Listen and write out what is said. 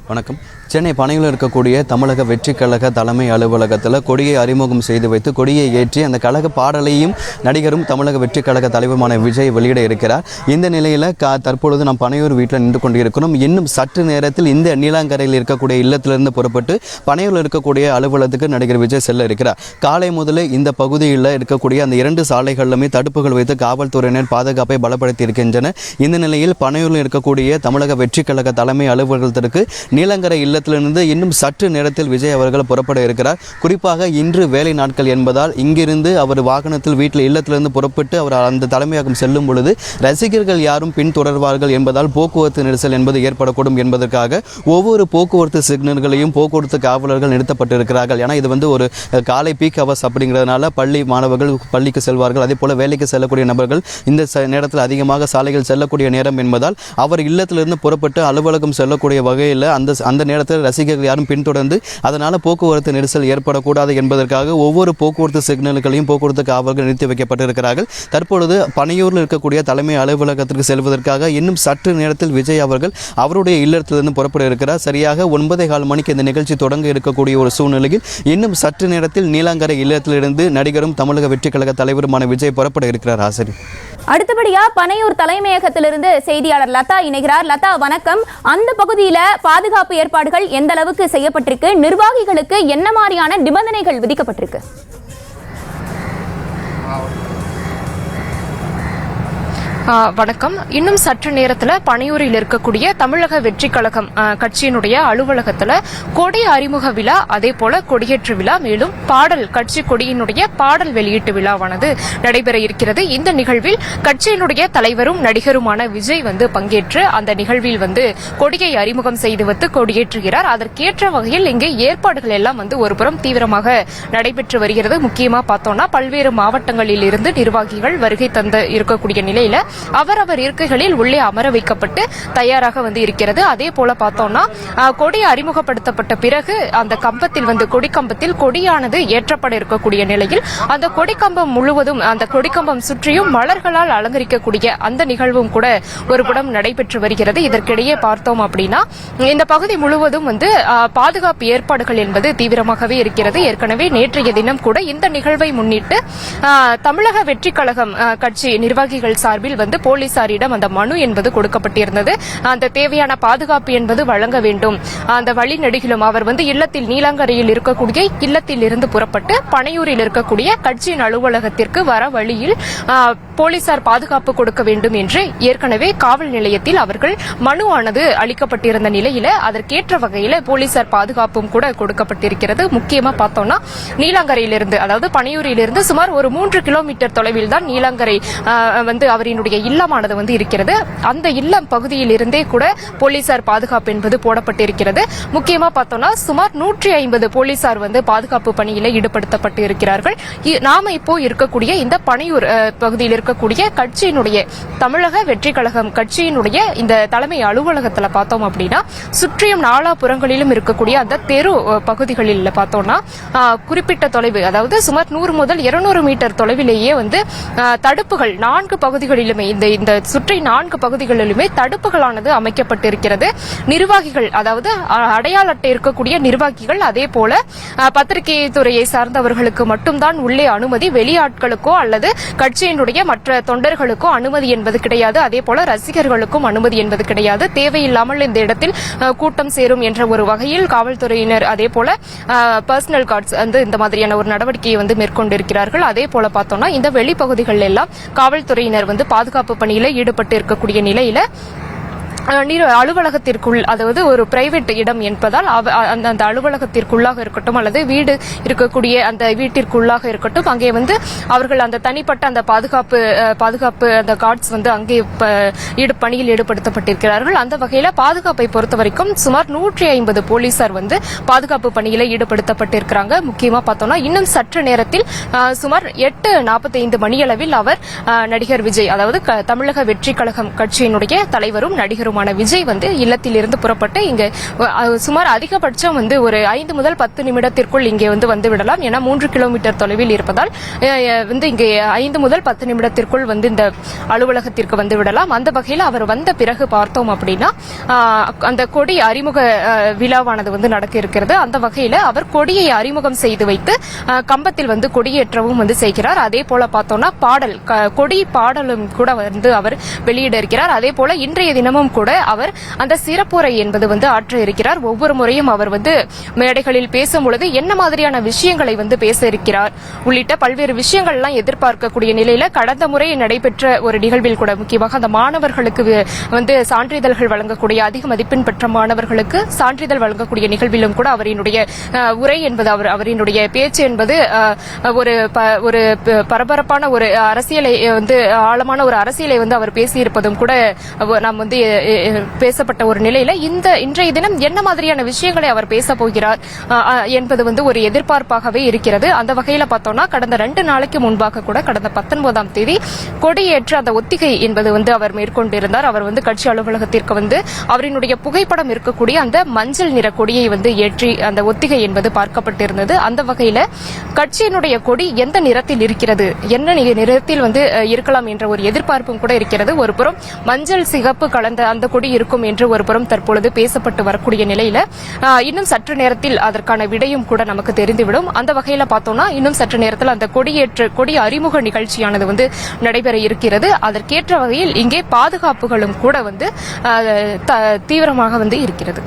வணக்கம். சென்னை பனையூரில் இருக்கக்கூடிய தமிழக வெற்றிக் கழக தலைமை அலுவலகத்தில் கொடியை அறிமுகம் செய்து வைத்து கொடியை ஏற்றி அந்த கழக பாடலையும் நடிகரும் தமிழக வெற்றிக் கழக தலைவருமான விஜய் வெளியிட இருக்கிறார். இந்த நிலையில் தற்பொழுது நாம் பனையூர் வீட்டில் நின்று கொண்டிருக்கிறோம். இன்னும் சற்று நேரத்தில் இந்த நீலாங்கரையில் இருக்கக்கூடிய இல்லத்திலிருந்து புறப்பட்டு பனையூரில் இருக்கக்கூடிய அலுவலகத்துக்கு நடிகர் விஜய் செல்ல இருக்கிறார். காலை முதலே இந்த பகுதியில் இருக்கக்கூடிய அந்த 2 சாலைகளிலுமே தடுப்புகள் வைத்து காவல்துறையினர் பாதுகாப்பை பலப்படுத்தி இருக்கின்றனர். இந்த நிலையில் பனையூரில் இருக்கக்கூடிய தமிழக வெற்றிக் கழக தலைமை அலுவலகத்திற்கு நீலங்கரை இல்லத்திலிருந்து இன்னும் சற்று நேரத்தில் விஜய் அவர்கள் புறப்பட இருக்கிறார். குறிப்பாக இன்று வேலை நாட்கள் என்பதால் இங்கிருந்து அவர் வாகனத்தில் வீட்டில் இல்லத்திலிருந்து புறப்பட்டு அவர் அந்த தலைமையகம் செல்லும் பொழுது ரசிகர்கள் யாரும் பின்தொடர்வார்கள் என்பதால் போக்குவரத்து நெரிசல் என்பது ஏற்படக்கூடும் என்பதற்காக ஒவ்வொரு போக்குவரத்து சிக்னல்களையும் போக்குவரத்து காவலர்கள் நிறுத்தப்பட்டிருக்கிறார்கள். ஏன்னா இது ஒரு காலை பீக் ஹவர்ஸ் அப்படிங்கிறதுனால பள்ளி மாணவர்கள் பள்ளிக்கு செல்வார்கள், அதே போல வேலைக்கு செல்லக்கூடிய நபர்கள் இந்த நேரத்தில் அதிகமாக சாலைகள் செல்லக்கூடிய நேரம் என்பதால் அவர் இல்லத்திலிருந்து புறப்பட்டு அலுவலகம் செல்லக்கூடிய வகையில் அந்த நேரத்தில் ரசிகர்கள் யாரும் பின்தொடர்ந்து அதனால் போக்குவரத்து நெரிசல் ஏற்படக்கூடாது என்பதற்காக ஒவ்வொரு போக்குவரத்து சிக்னல்களையும் போக்குவரத்து காவலர்கள் நிறுத்தி வைக்கப்பட்டிருக்கிறார்கள். தற்பொழுது பனையூரில் இருக்கக்கூடிய தலைமை அலுவலகத்திற்கு செல்வதற்காக இன்னும் சற்று நேரத்தில் விஜய் அவர்கள் அவருடைய இல்லத்திலிருந்து புறப்பட இருக்கிறார். சரியாக 9:15 மணிக்கு இந்த நிகழ்ச்சி தொடங்க இருக்கக்கூடிய ஒரு சூழ்நிலையில் இன்னும் சற்று நேரத்தில் நீலாங்கரை இல்லத்திலிருந்து நடிகரும் தமிழக வெற்றிக் கழக தலைவருமான விஜய் புறப்பட இருக்கிறார். ஆசிரி அடுத்தபடியா பனையூர் தலைமையகத்திலிருந்து செய்தியாளர் லதா இணைகிறார். லதா வணக்கம். அந்த பகுதியில் பாதுகாப்பு ஏற்பாடுகள் எந்த அளவுக்கு செய்யப்பட்டிருக்கு? நிர்வாகிகளுக்கு என்ன மாதிரியான நிபந்தனைகள் விதிக்கப்பட்டிருக்கு? வணக்கம். இன்னும் சற்று நேரத்தில் பனையூரில் இருக்கக்கூடிய தமிழக வெற்றி கழகம் கட்சியினுடைய அலுவலகத்தில் கொடி அறிமுக விழா, அதே போல கொடியேற்று விழா, மேலும் பாடல் கட்சி கொடியினுடைய பாடல் வெளியீட்டு விழாவானது நடைபெற இருக்கிறது. இந்த நிகழ்வில் கட்சியினுடைய தலைவரும் நடிகருமான விஜய் பங்கேற்று அந்த நிகழ்வில் கொடியை அறிமுகம் செய்து வைத்து கொடியேற்றுகிறார். அதற்கேற்ற வகையில் இங்கே ஏற்பாடுகள் எல்லாம் ஒருபுறம் தீவிரமாக நடைபெற்று வருகிறது. முக்கியமா பார்த்தோம்னா பல்வேறு மாவட்டங்களில் இருந்து நிர்வாகிகள் வருகை தந்து இருக்கக்கூடிய நிலையில அவரவர் இருக்கைகளில் உள்ளே அமர வைக்கப்பட்டு தயாராக இருக்கிறது. அதே போல பார்த்தோம்னா கொடி அறிமுகப்படுத்தப்பட்ட பிறகு அந்த கம்பத்தில் கொடிக்கம்பத்தில் கொடியானது ஏற்றப்பட இருக்கக்கூடிய நிலையில் அந்த கொடிக்கம்பம் முழுவதும் அந்த கொடிக்கம்பம் சுற்றியும் மலர்களால் அலங்கரிக்கக்கூடிய அந்த நிகழ்வும் கூட ஒரு புறம் நடைபெற்று வருகிறது. இதற்கிடையே பார்த்தோம் அப்படின்னா இந்த பகுதி முழுவதும் பாதுகாப்பு ஏற்பாடுகள் என்பது தீவிரமாகவே இருக்கிறது. ஏற்கனவே நேற்றைய தினம் கூட இந்த நிகழ்வை முன்னிட்டு தமிழக வெற்றி கழகம் கட்சி நிர்வாகிகள் சார்பில் போலீசாரிடம் அந்த மனு என்பது கொடுக்கப்பட்டிருந்தது. அந்த தேவையான பாதுகாப்பு என்பது வழங்க வேண்டும். அந்த வழி நெடுகிலும் அவர் இல்லத்தில் நீலாங்கரையில் இருக்கக்கூடிய இல்லத்தில் இருந்து புறப்பட்டு பனையூரில் இருக்கக்கூடிய கட்சியின் அலுவலகத்திற்கு வர வழியில் போலீசார் பாதுகாப்பு கொடுக்க வேண்டும் என்று ஏற்கனவே காவல் நிலையத்தில் அவர்கள் மனுவானது அளிக்கப்பட்டிருந்த நிலையில அதற்கேற்ற வகையில் போலீசார் பாதுகாப்பும் கூட கொடுக்கப்பட்டிருக்கிறது. முக்கியமா பார்த்தோம்னா நீலாங்கரையிலிருந்து, அதாவது பனையூரிலிருந்து சுமார் ஒரு 3 கிலோமீட்டர் தொலைவில் தான் நீலாங்கரை அவரினுடைய இல்லமானது இருக்கிறது. அந்த இல்லம் பகுதியில் இருந்தே கூட போலீசார் பாதுகாப்பு என்பது போடப்பட்டிருக்கிறது. முக்கியமா பார்த்தோம்னா சுமார் 150 போலீசார் பாதுகாப்பு பணியில ஈடுபடுத்தப்பட்டு இருக்கிறார்கள். நாம இப்போ இருக்கக்கூடிய இந்த பனையூர் பகுதியில் இருக்கக்கூடிய கட்சியினுடைய தமிழக வெற்றி கழகம் கட்சியினுடைய இந்த தலைமை அலுவலகத்தில் பார்த்தோம் அப்படின்னா சுற்றியும் நாலாபுறங்களிலும் இருக்கக்கூடிய அந்த தெரு பகுதிகளில் பார்த்தோம்னா குறிப்பிட்ட தொலைவு, அதாவது சுமார் 100 முதல் 200 மீட்டர் தொலைவிலேயே தடுப்புகள் 4 பகுதிகளிலுமே இந்த சுற்றி 4 பகுதிகளிலுமே தடுப்புகளானது அமைக்கப்பட்டிருக்கிறது. நிர்வாகிகள், அதாவது அடையாள அட்டை இருக்கக்கூடிய நிர்வாகிகள், அதே போல பத்திரிகை துறையை சார்ந்தவர்களுக்கு மட்டும்தான் உள்ளே அனுமதி, வெளியாட்களுக்கோ அல்லது கட்சியினுடைய மற்ற தொண்டர்களுக்கோ அனுமதி என்பது கிடையாது. அதே போல ரசிகர்களுக்கும் அனுமதி என்பது கிடையாது. தேவையில்லாமல் இந்த இடத்தில் கூட்டம் சேரும் என்ற ஒரு வகையில் காவல்துறையினர் அதே போல பர்சனல் கார்ட்ஸ் இந்த மாதிரியான ஒரு நடவடிக்கையை மேற்கொண்டிருக்கிறார்கள். அதே போல பார்த்தோம்னா இந்த வெளிப்பகுதிகள் எல்லாம் காவல்துறையினர் பாதுகாப்பு பணியில ஈடுபட்டு இருக்கக்கூடிய நிலையில அலுவலகத்திற்குள், அதாவது ஒரு பிரைவேட் இடம் என்பதால் அந்த அலுவலகத்திற்குள்ளாக இருக்கட்டும் அல்லது வீடு இருக்கக்கூடிய அந்த வீட்டிற்குள்ளாக இருக்கட்டும், அங்கே அவர்கள் அந்த தனிப்பட்ட அந்த பாதுகாப்பு அந்த கார்ட்ஸ் அங்கே பணியில் ஈடுபடுத்தப்பட்டிருக்கிறார்கள். அந்த வகையில பாதுகாப்பை பொறுத்த வரைக்கும் சுமார் 150 போலீசார் பாதுகாப்பு பணியில ஈடுபடுத்தப்பட்டிருக்கிறாங்க. முக்கியமா பார்த்தோம்னா இன்னும் சற்று நேரத்தில் சுமார் 8:45 மணியளவில் அவர் நடிகர் விஜய், அதாவது தமிழக வெற்றி கழகம் கட்சியினுடைய தலைவரும் நடிகரும் தலைவருமான விஜய் வந்து இல்லத்திலிருந்து புறப்பட்டு இங்கே சுமார் அதிகபட்சம் வந்து ஒரு 5 முதல் 10 நிமிடத்திற்குள் இங்கே வந்து விடலாம். ஏன்னா 3 கிலோமீட்டர் தொலைவில் இருப்பதால் வந்து இங்கே 5 முதல் 10 நிமிடத்திற்குள் வந்து இந்த அலுவலகத்திற்கு வந்து விடலாம். அந்த வகையில் அவர் வந்த பிறகு பார்த்தோம் அப்படின்னா அந்த கொடி அறிமுக விழாவானது வந்து நடக்க இருக்கிறது. அந்த வகையில் அவர் கொடியை அறிமுகம் செய்து வைத்து கம்பத்தில் வந்து கொடியேற்றவும் வந்து செய்கிறார். அதே போல பார்த்தோம்னா கொடி பாடலும் கூட வந்து அவர் வெளியிட இருக்கிறார். அதே போல இன்றைய தினமும் கூட அவர் அந்த சிறப்புரை என்பது வந்து ஆற்ற இருக்கிறார். ஒவ்வொரு முறையும் அவர் வந்து மேடைகளில் பேசும் பொழுது என்ன மாதிரியான விஷயங்களை வந்து பேச இருக்கிறார் உள்ளிட்ட பல்வேறு விஷயங்கள் எல்லாம் எதிர்பார்க்கக்கூடிய நிலையில கடந்த முறை நடைபெற்ற ஒரு நிகழ்வில் கூட முக்கியமாக அந்த மாணவர்களுக்கு வந்து சான்றிதழ்கள் வழங்கக்கூடிய அதிக மதிப்பெண் பெற்ற மாணவர்களுக்கு சான்றிதழ் வழங்கக்கூடிய நிகழ்விலும் கூட அவரினுடைய உரை என்பது அவரினுடைய பேச்சு என்பது ஒரு பரபரப்பான ஒரு அரசியலை வந்து ஆழமான ஒரு அரசியலை வந்து அவர் பேசியிருப்பதும் கூட நாம் வந்து பேசப்பட்ட ஒரு நிலையில இன்றைய தினம் என்ன மாதிரியான விஷயங்களை அவர் பேச போகிறார் என்பது வந்து ஒரு எதிர்பார்ப்பாகவே இருக்கிறது. அந்த வகையில பார்த்தோம்னா கடந்த 2 நாளைக்கு முன்பாக கூட கடந்த 19ஆம் தேதி கொடியேற்ற அந்த ஒத்திகை என்பது வந்து அவர் மேற்கொண்டிருந்தார். அவர் வந்து கட்சி அலுவலகத்திற்கு வந்து அவரினுடைய புகைப்படம் இருக்கக்கூடிய அந்த மஞ்சள் நிற கொடியை வந்து ஏற்றி அந்த ஒத்திகை என்பது பார்க்கப்பட்டிருந்தது. அந்த வகையில கட்சியினுடைய கொடி எந்த நிறத்தில் இருக்கிறது, என்ன நிறத்தில் வந்து இருக்கலாம் என்ற ஒரு எதிர்பார்ப்பும் கூட இருக்கிறது. ஒரு புறம் மஞ்சள் சிகப்பு கலந்த அந்த கொடி இருக்கும் என்று ஒரு புறம் தற்பொழுது பேசப்பட்டு வரக்கூடிய நிலையில இன்னும் சற்று நேரத்தில் அதற்கான விடையும் கூட நமக்கு தெரிந்துவிடும். அந்த வகையில பார்த்தோம்னா இன்னும் சற்று நேரத்தில் அந்த கொடி அறிமுக நிகழ்ச்சியானது வந்து நடைபெற இருக்கிறது. அதற்கேற்ற வகையில் இங்கே பாதுகாப்புகளும் கூட வந்து தீவிரமாக வந்து இருக்கிறது.